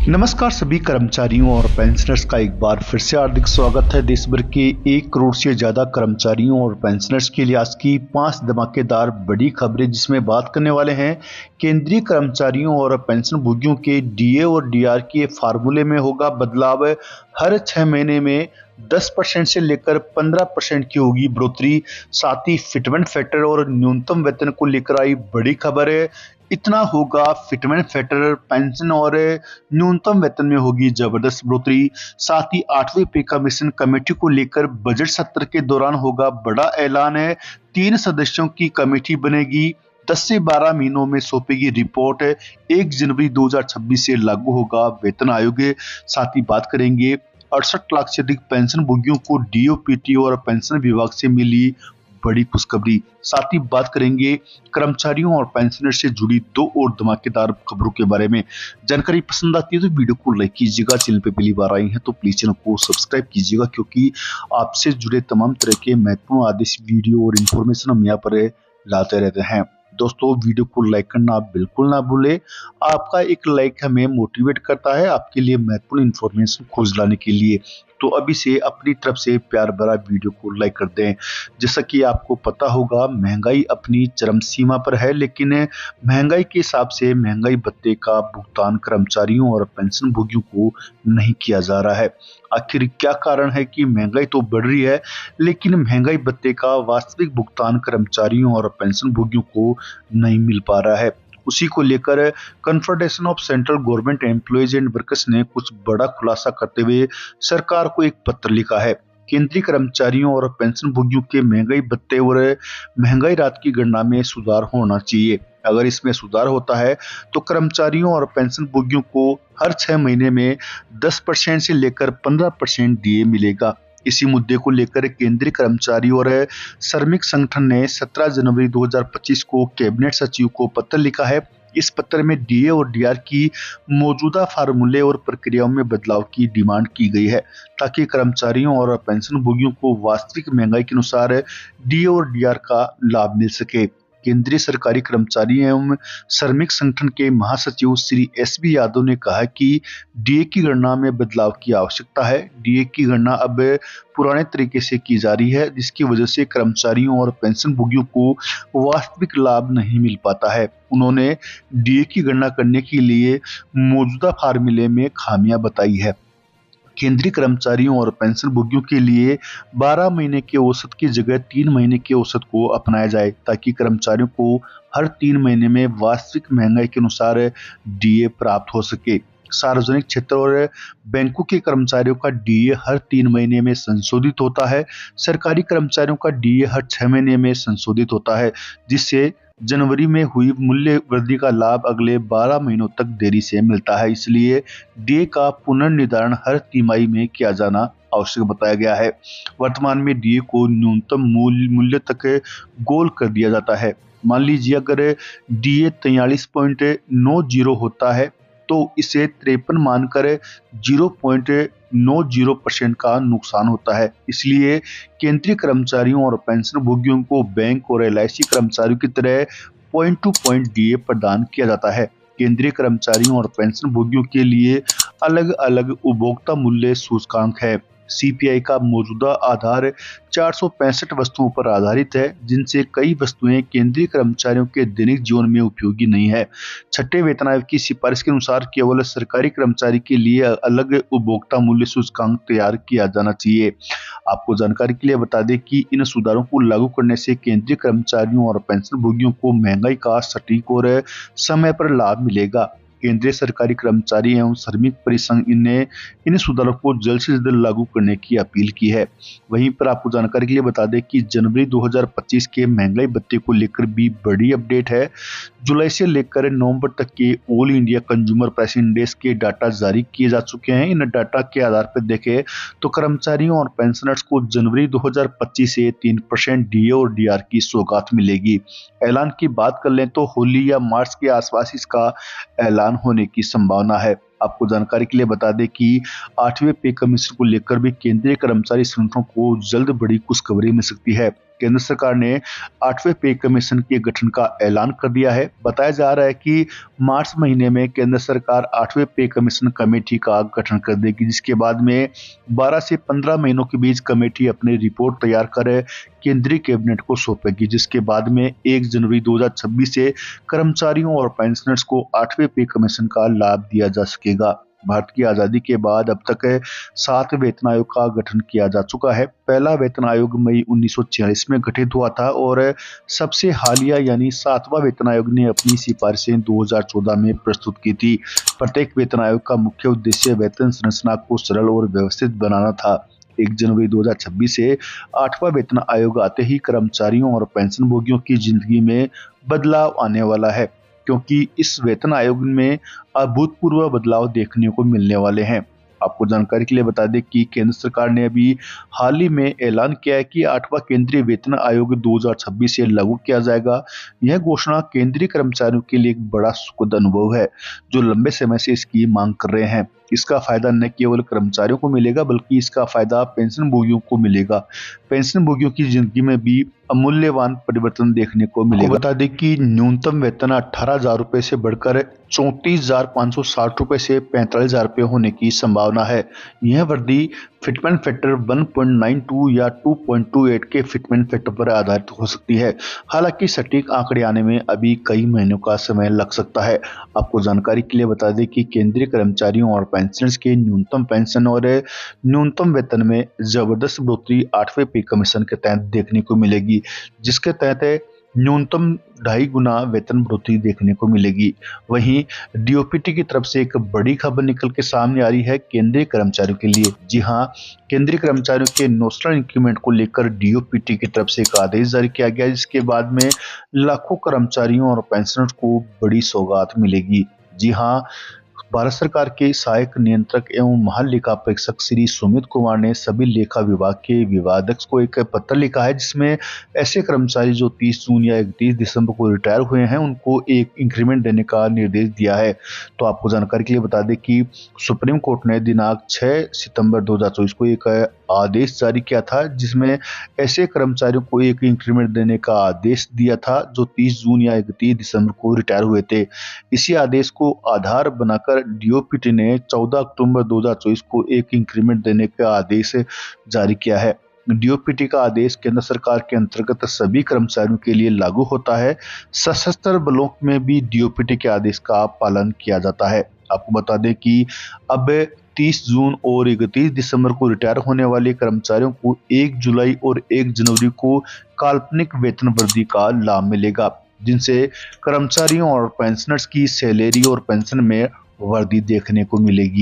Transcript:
नमस्कार सभी कर्मचारियों और पेंशनर्स का एक बार फिर से हार्दिक स्वागत है। देश भर के 1 करोड़ से ज़्यादा कर्मचारियों और पेंशनर्स के लिए आज की 5 धमाकेदार बड़ी खबरें, जिसमें बात करने वाले हैं केंद्रीय कर्मचारियों और पेंशन भोगियों के डीए और डीआर के फार्मूले में होगा बदलाव। हर 6 महीने में 10% से लेकर 15% की होगी बढ़ोतरी। साथ ही फिटमेंट फैक्टर और न्यूनतम वेतन को लेकर आई बड़ी खबर है। इतना होगा फिटमेंट फैक्टर, पेंशन और न्यूनतम वेतन में होगी जबरदस्त बढ़ोतरी। साथ ही 8वीं पे कमीशन कमेटी को लेकर बजट सत्र के दौरान होगा बड़ा ऐलान है। 3 सदस्यों की कमेटी बनेगी, 10 से 12 महीनों में सौंपेगी रिपोर्ट। 1 जनवरी 2026 से लागू होगा वेतन आयोग। साथ ही बात करेंगे 68 लाख से अधिक पेंशन भोगियों को डीओ, पीटीओ और पेंशन विभाग से मिली बड़ी खुशखबरी। साथ ही बात करेंगे कर्मचारियों और पेंशनर से जुड़ी 2 और धमाकेदार खबरों के बारे में। जानकारी पसंद आती है तो वीडियो को लाइक कीजिएगा। चैनल पे पहली बार आई हैं तो प्लीज चैनल को सब्सक्राइब कीजिएगा, क्योंकि आपसे जुड़े तमाम तरह के महत्वपूर्ण आदेश, वीडियो और इन्फॉर्मेशन हम यहाँ पर लाते रहते हैं। दोस्तों, वीडियो को लाइक करना आप बिल्कुल ना भूलें। आपका एक लाइक हमें मोटिवेट करता है आपके लिए महत्वपूर्ण इन्फॉर्मेशन खोज लाने के लिए। तो अभी से अपनी तरफ से प्यार भरा वीडियो को लाइक कर दें। जैसा कि आपको पता होगा, महंगाई अपनी चरम सीमा पर है, लेकिन महंगाई के हिसाब से महंगाई भत्ते का भुगतान कर्मचारियों और पेंशन भोगियों को नहीं किया जा रहा है। आखिर क्या कारण है कि महंगाई तो बढ़ रही है, लेकिन महंगाई भत्ते का वास्तविक भुगतान कर्मचारियों और पेंशन भोगियों को नहीं मिल पा रहा है। उसी को लेकर confederation of central government employees and workers ने कुछ बड़ा खुलासा करते हुए सरकार को एक पत्र लिखा है। केंद्रीय कर्मचारियों और पेंशन भोगियों के महंगाई भत्ते और महंगाई राहत की गणना में सुधार होना चाहिए। अगर इसमें सुधार होता है तो कर्मचारियों और पेंशन भोगियों को हर 6 महीने में 10% से लेकर 15% डीए मिलेगा। इसी मुद्दे को लेकर केंद्रीय कर्मचारी और श्रमिक संगठन ने 17 जनवरी 2025 को कैबिनेट सचिव को पत्र लिखा है। इस पत्र में डीए और डीआर की मौजूदा फार्मूले और प्रक्रियाओं में बदलाव की डिमांड की गई है, ताकि कर्मचारियों और पेंशन भोगियों को वास्तविक महंगाई के अनुसार डीए और डीआर का लाभ मिल सके। केंद्रीय सरकारी कर्मचारी एवं श्रमिक संगठन के महासचिव श्री एसबी यादव ने कहा कि डीए की गणना में बदलाव की आवश्यकता है। डीए की गणना अब पुराने तरीके से की जा रही है, जिसकी वजह से कर्मचारियों और पेंशन भोगियों को वास्तविक लाभ नहीं मिल पाता है। उन्होंने डीए की गणना करने के लिए मौजूदा फार्मूले में खामियां बताई है। केंद्रीय कर्मचारियों और पेंशन भोगियों के लिए 12 महीने के औसत की जगह 3 महीने के औसत को अपनाया जाए, ताकि कर्मचारियों को हर 3 महीने में वास्तविक महंगाई के अनुसार डीए प्राप्त हो सके। सार्वजनिक क्षेत्र और बैंकों के कर्मचारियों का डीए हर 3 महीने में संशोधित होता है। सरकारी कर्मचारियों का डीए हर 6 महीने में संशोधित होता है, जिससे जनवरी में हुई मूल्य वृद्धि का लाभ अगले 12 महीनों तक देरी से मिलता है। इसलिए डीए का पुनर्निर्धारण हर तिमाही में किया जाना आवश्यक बताया गया है। वर्तमान में डीए को न्यूनतम मूल्य तक गोल कर दिया जाता है। मान लीजिए अगर डीए 43.90 होता है तो इसे 53 मानकर 0.90% का नुकसान होता है। इसलिए केंद्रीय कर्मचारियों और पेंशन भोगियों को बैंक और एलआईसी कर्मचारियों की तरह पॉइंट टू पॉइंट डीए प्रदान किया जाता है। केंद्रीय कर्मचारियों और पेंशन भोगियों के लिए अलग अलग उपभोक्ता मूल्य सूचकांक है। सीपीआई का मौजूदा आधार 465 वस्तुओं पर आधारित है, जिनसे कई वस्तुएं केंद्रीय कर्मचारियों के दैनिक जीवन में उपयोगी नहीं है। छठे वेतन आयोग की सिफारिश के अनुसार केवल सरकारी कर्मचारी के लिए अलग उपभोक्ता मूल्य सूचकांक तैयार किया जाना चाहिए। आपको जानकारी के लिए बता दें कि इन सुधारों को लागू करने से केंद्रीय कर्मचारियों और पेंशन भोगियों को महंगाई का सटीक और समय पर लाभ मिलेगा। केंद्रीय सरकारी कर्मचारी एवं श्रमिक परिसंघ ने इन सुधारों को जल्द से जल्द लागू करने की अपील की है। वहीं पर आपको जानकारी के लिए बता दें कि जनवरी 2025 के महंगाई भत्ते को लेकर भी बड़ी अपडेट है। जुलाई से लेकर नवंबर तक के all India consumer price index के डाटा जारी किए जा चुके हैं। इन डाटा के आधार पर देखें तो कर्मचारियों और पेंशनर्स को जनवरी 2025 से 3% डीए और डीआर की सौगात मिलेगी। ऐलान की बात कर लें तो होली या मार्च के आसपास इसका ऐलान होने की संभावना है। आपको जानकारी के लिए बता दें कि 8वें पे कमीशन को लेकर भी केंद्रीय कर्मचारी संगठनों को जल्द बड़ी खुशखबरी मिल सकती है। केंद्र सरकार ने 8वें पे कमीशन के गठन का ऐलान कर दिया है। बताया जा रहा है कि मार्च महीने में केंद्र सरकार 8वें पे कमीशन कमेटी का गठन कर देगी, जिसके बाद में 12 से 15 महीनों के बीच कमेटी अपनी रिपोर्ट तैयार कर केंद्रीय कैबिनेट को सौंपेगी, जिसके बाद में 1 जनवरी 2026 से कर्मचारियों और पेंशनर्स को 8वें पे कमीशन का लाभ दिया जा सकेगा। भारत की आजादी के बाद अब तक 7 वेतन आयोग का गठन किया जा चुका है। पहला वेतन आयोग मई 1946 में गठित हुआ था और सबसे हालिया यानी 7वां वेतन आयोग ने अपनी सिफारिशें 2014 में प्रस्तुत की थी। प्रत्येक वेतन आयोग का मुख्य उद्देश्य वेतन संरचना को सरल और व्यवस्थित बनाना था। 1 जनवरी 2026 से 8वां वेतन आयोग आते ही कर्मचारियों और पेंशनभोगियों की जिंदगी में बदलाव आने वाला है, क्योंकि इस वेतन आयोग में अभूतपूर्व बदलाव देखने को मिलने वाले हैं। आपको जानकारी के लिए बता दें कि केंद्र सरकार ने अभी हाल ही में ऐलान किया है कि 8वां केंद्रीय वेतन आयोग 2026 से लागू किया जाएगा। यह घोषणा केंद्रीय कर्मचारियों के लिए एक बड़ा सुखद अनुभव है, जो लंबे समय से इसकी मांग कर रहे हैं। इसका फायदा न केवल कर्मचारियों को मिलेगा, बल्कि इसका फायदा पेंशनभोगियों को मिलेगा। पेंशनभोगियों की जिंदगी में भी अमूल्यवान परिवर्तन देखने को मिलेगा। बता दें कि न्यूनतम वेतन 18,000 रुपए से बढ़कर 34,560 रुपए से 45,000 रुपए होने की संभावना है। यह वृद्धि फिटमेंट फैक्टर 1.92 या 2.28 के फिटमेंट फैक्टर पर आधारित हो सकती है। हालांकि सटीक आंकड़े आने में अभी कई महीनों का समय लग सकता है। आपको जानकारी के लिए बता दें कि केंद्रीय कर्मचारियों और पेंशनर्स के न्यूनतम पेंशन और न्यूनतम वेतन में जबरदस्त बढ़ोतरी 8वें पे कमीशन के तहत देखने को मिलेगी, जिसके तहत न्यूनतम 2.5 गुना वेतन बढ़ोतरी देखने को मिलेगी। वहीं डीओपीटी की तरफ से एक बड़ी खबर निकल के सामने आ रही है केंद्रीय कर्मचारियों के लिए। जी हां, केंद्रीय कर्मचारियों के नोशनल इंक्रीमेंट को लेकर डीओपीटी की तरफ से एक आदेश जारी किया गया, जिसके बाद में लाखों कर्मचारियों और पेंशनर्स को बड़ी सौगात मिलेगी। जी हां, भारत सरकार के सहायक नियंत्रक एवं महालेखा परीक्षक श्री सुमित कुमार ने सभी लेखा विभाग के विभागाध्यक्ष को एक पत्र लिखा है, जिसमें ऐसे कर्मचारी जो 30 जून या 31 दिसंबर को रिटायर हुए हैं, उनको एक इंक्रीमेंट देने का निर्देश दिया है। तो आपको जानकारी के लिए बता दें कि सुप्रीम कोर्ट ने दिनांक 6 सितंबर 2024 को एक आदेश जारी किया था, जिसमें ऐसे कर्मचारियों को एक इंक्रीमेंट देने का आदेश दिया था जो 30 जून या 31 दिसंबर को रिटायर हुए थे। इसी आदेश को आधार बनाकर डीओपीटी ने 14 अक्टूबर 2024 को एक इंक्रीमेंट देने का आदेश जारी किया है। डीओपीटी का आदेश केंद्र सरकार के अंतर्गत सभी कर्मचारियों के लिए लागू होता है। सशस्त्र बलों में भी डीओपीटी के आदेश का पालन किया जाता है। आपको बता दें कि अब 30 जून और 31 दिसंबर को रिटायर होने वाले कर्मचारियों को 1 जुलाई और 1 जनवरी को काल्पनिक वेतन वृद्धि का लाभ मिलेगा, जिनसे कर्मचारियों और पेंशनर्स की सैलरी और पेंशन में वृद्धि देखने को मिलेगी।